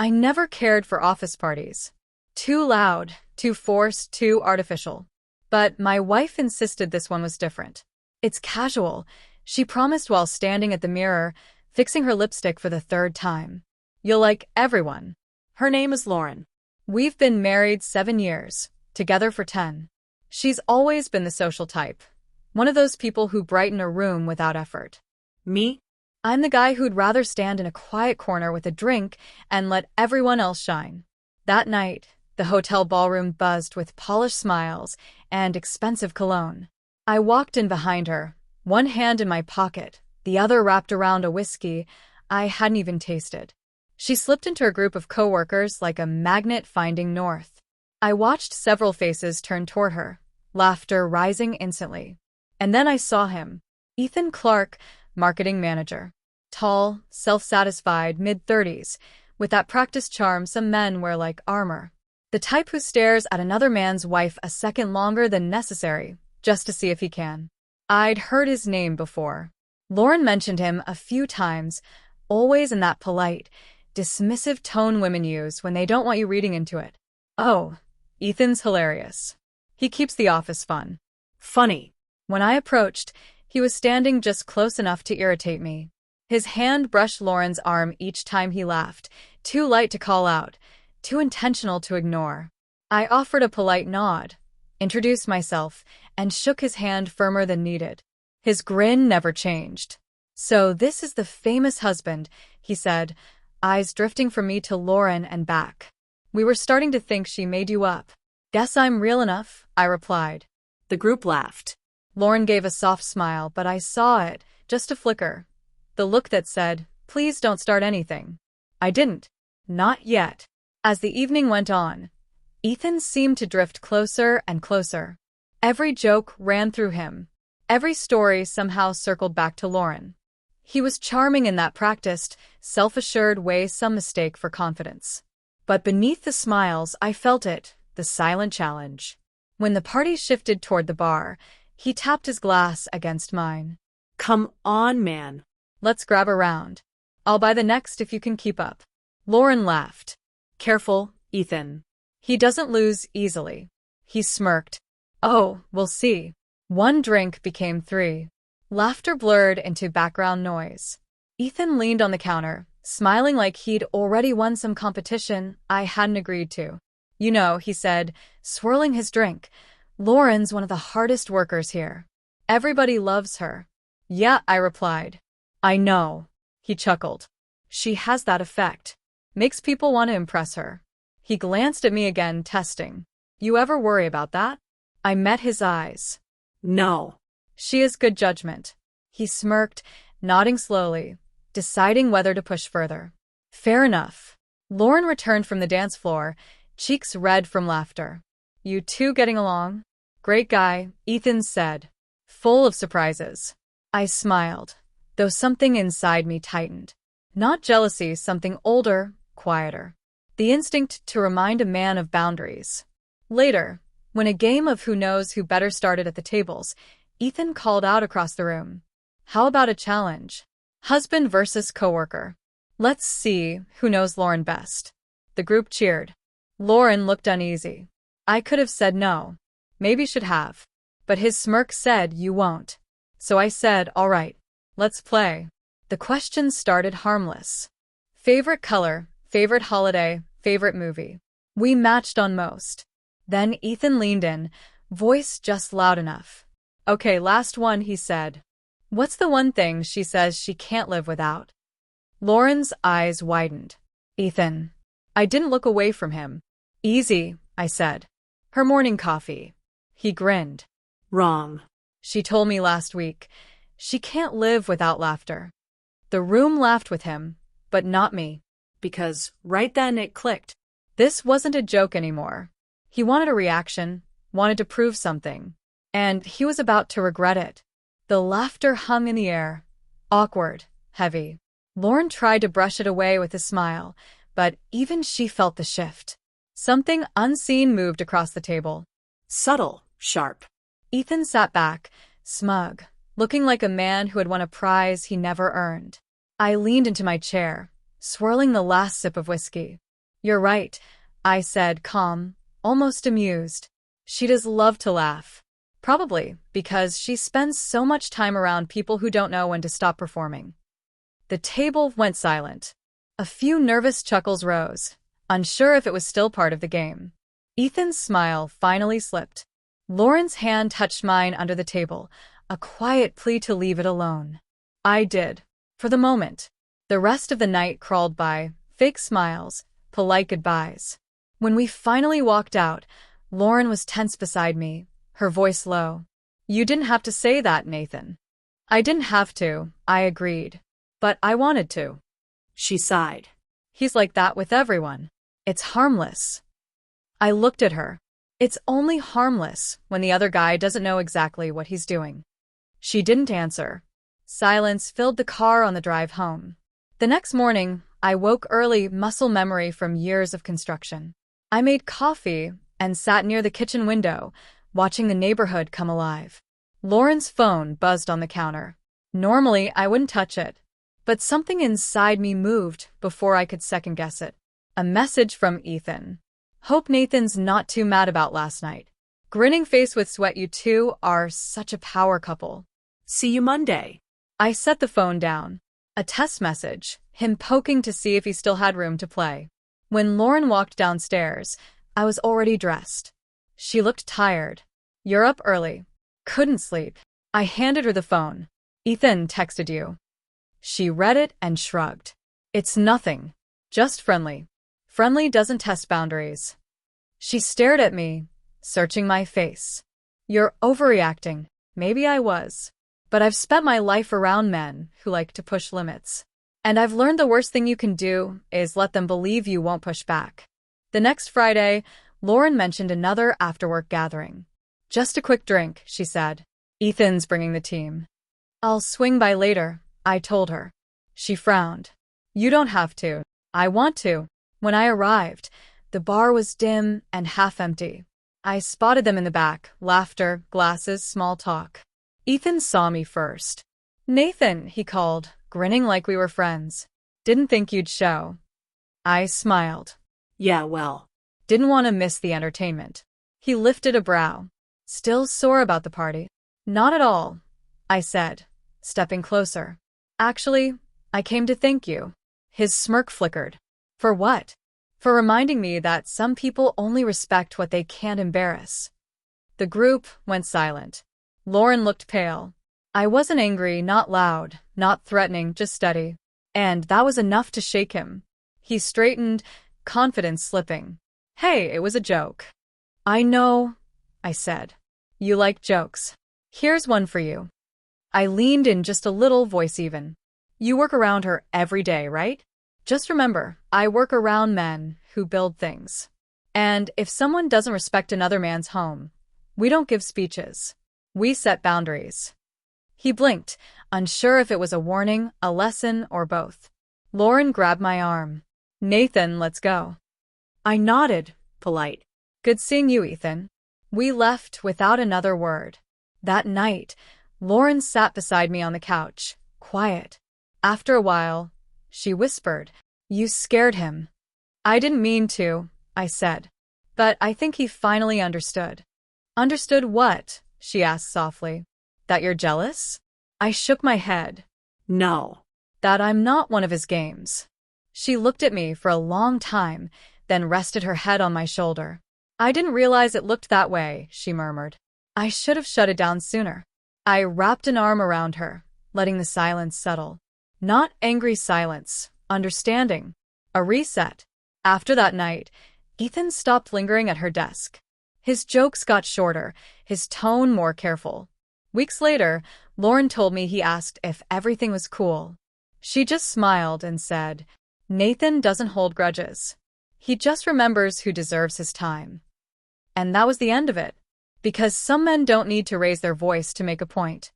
I never cared for office parties. Too loud, too forced, too artificial. But my wife insisted this one was different. It's casual, she promised while standing at the mirror, fixing her lipstick for the third time. You'll like everyone. Her name is Lauren. We've been married 7 years, together for 10. She's always been the social type. One of those people who brighten a room without effort. Me? I'm the guy who'd rather stand in a quiet corner with a drink and let everyone else shine. That night, the hotel ballroom buzzed with polished smiles and expensive cologne. I walked in behind her, one hand in my pocket, the other wrapped around a whiskey I hadn't even tasted. She slipped into a group of coworkers like a magnet finding north. I watched several faces turn toward her, laughter rising instantly. And then I saw him. Ethan Clark, marketing manager. Tall, self-satisfied, mid-30s, with that practiced charm some men wear like armor. The type who stares at another man's wife a second longer than necessary, just to see if he can. I'd heard his name before. Lauren mentioned him a few times, always in that polite, dismissive tone women use when they don't want you reading into it. Oh, Ethan's hilarious. He keeps the office fun. Funny. When I approached, he was standing just close enough to irritate me. His hand brushed Lauren's arm each time he laughed, too light to call out, too intentional to ignore. I offered a polite nod, introduced myself, and shook his hand firmer than needed. His grin never changed. So this is the famous husband, he said, eyes drifting from me to Lauren and back. We were starting to think she made you up. Guess I'm real enough, I replied. The group laughed. Lauren gave a soft smile, but I saw it, just a flicker. The look that said, please don't start anything. I didn't. Not yet. As the evening went on, Ethan seemed to drift closer and closer. Every joke ran through him. Every story somehow circled back to Lauren. He was charming in that practiced, self-assured way some mistake for confidence. But beneath the smiles, I felt it, the silent challenge. When the party shifted toward the bar, he tapped his glass against mine. Come on, man. Let's grab a round. I'll buy the next if you can keep up. Lauren laughed. Careful, Ethan. He doesn't lose easily. He smirked. Oh, we'll see. 1 drink became 3. Laughter blurred into background noise. Ethan leaned on the counter, smiling like he'd already won some competition I hadn't agreed to. You know, he said, swirling his drink, Lauren's one of the hardest workers here. Everybody loves her. Yeah, I replied. I know. He chuckled. She has that effect. Makes people want to impress her. He glanced at me again, testing. You ever worry about that? I met his eyes. No. She has good judgment. He smirked, nodding slowly, deciding whether to push further. Fair enough. Lauren returned from the dance floor, cheeks red from laughter. You two getting along? Great guy, Ethan said, full of surprises. I smiled, though something inside me tightened. Not jealousy, something older, quieter. The instinct to remind a man of boundaries. Later, when a game of who knows who better started at the tables, Ethan called out across the room. How about a challenge? Husband versus coworker. Let's see who knows Lauren best. The group cheered. Lauren looked uneasy. I could have said no. Maybe should have. But his smirk said you won't. So I said, all right, let's play. The questions started harmless. Favorite color, favorite holiday, favorite movie. We matched on most. Then Ethan leaned in, voice just loud enough. Okay, last one, he said. What's the one thing she says she can't live without? Lauren's eyes widened. Ethan. I didn't look away from him. Easy, I said. Her morning coffee. He grinned. Wrong. She told me last week. She can't live without laughter. The room laughed with him, but not me. Because right then it clicked. This wasn't a joke anymore. He wanted a reaction, wanted to prove something. And he was about to regret it. The laughter hung in the air. Awkward, heavy. Lauren tried to brush it away with a smile, but even she felt the shift. Something unseen moved across the table. Subtle, sharp. Ethan sat back, smug, looking like a man who had won a prize he never earned. I leaned into my chair, swirling the last sip of whiskey. You're right, I said, calm, almost amused. She does love to laugh. Probably because she spends so much time around people who don't know when to stop performing. The table went silent. A few nervous chuckles rose, unsure if it was still part of the game. Ethan's smile finally slipped. Lauren's hand touched mine under the table, a quiet plea to leave it alone. I did. For the moment. The rest of the night crawled by, fake smiles, polite goodbyes. When we finally walked out, Lauren was tense beside me, her voice low. You didn't have to say that, Nathan. I didn't have to, I agreed. But I wanted to. She sighed. He's like that with everyone. It's harmless. I looked at her. It's only harmless when the other guy doesn't know exactly what he's doing. She didn't answer. Silence filled the car on the drive home. The next morning, I woke early, muscle memory from years of construction. I made coffee and sat near the kitchen window, watching the neighborhood come alive. Lauren's phone buzzed on the counter. Normally, I wouldn't touch it, but something inside me moved before I could second-guess it. A message from Ethan. Hope Nathan's not too mad about last night. Grinning face with sweat, you two are such a power couple. See you Monday. I set the phone down. A test message, him poking to see if he still had room to play. When Lauren walked downstairs, I was already dressed. She looked tired. You're up early. Couldn't sleep. I handed her the phone. Ethan texted you. She read it and shrugged. It's nothing. Just friendly. Friendly doesn't test boundaries. She stared at me, searching my face. You're overreacting. Maybe I was. But I've spent my life around men who like to push limits. And I've learned the worst thing you can do is let them believe you won't push back. The next Friday, Lauren mentioned another after-work gathering. Just a quick drink, she said. Ethan's bringing the team. I'll swing by later, I told her. She frowned. You don't have to. I want to. When I arrived, the bar was dim and half empty. I spotted them in the back, laughter, glasses, small talk. Ethan saw me first. Nathan, he called, grinning like we were friends. Didn't think you'd show. I smiled. Yeah, well. Didn't want to miss the entertainment. He lifted a brow. Still sore about the party? Not at all, I said, stepping closer. Actually, I came to thank you. His smirk flickered. For what? For reminding me that some people only respect what they can't embarrass. The group went silent. Lauren looked pale. I wasn't angry, not loud, not threatening, just steady. And that was enough to shake him. He straightened, confidence slipping. Hey, it was a joke. I know, I said. You like jokes. Here's one for you. I leaned in just a little, voice even. You work around her every day, right? Just remember, I work around men who build things. And if someone doesn't respect another man's home, we don't give speeches. We set boundaries. He blinked, unsure if it was a warning, a lesson, or both. Lauren grabbed my arm. Nathan, let's go. I nodded, polite. Good seeing you, Ethan. We left without another word. That night, Lauren sat beside me on the couch, quiet. After a while, she whispered, You scared him. I didn't mean to, I said. But I think he finally understood. Understood what? She asked softly. That you're jealous? I shook my head. No. That I'm not one of his games. She looked at me for a long time, then rested her head on my shoulder. I didn't realize it looked that way, she murmured. I should have shut it down sooner. I wrapped an arm around her, letting the silence settle. Not angry silence, understanding. A reset. After that night, Ethan stopped lingering at her desk. His jokes got shorter, his tone more careful. Weeks later, Lauren told me he asked if everything was cool. She just smiled and said, Nathan doesn't hold grudges. He just remembers who deserves his time. And that was the end of it. Because some men don't need to raise their voice to make a point.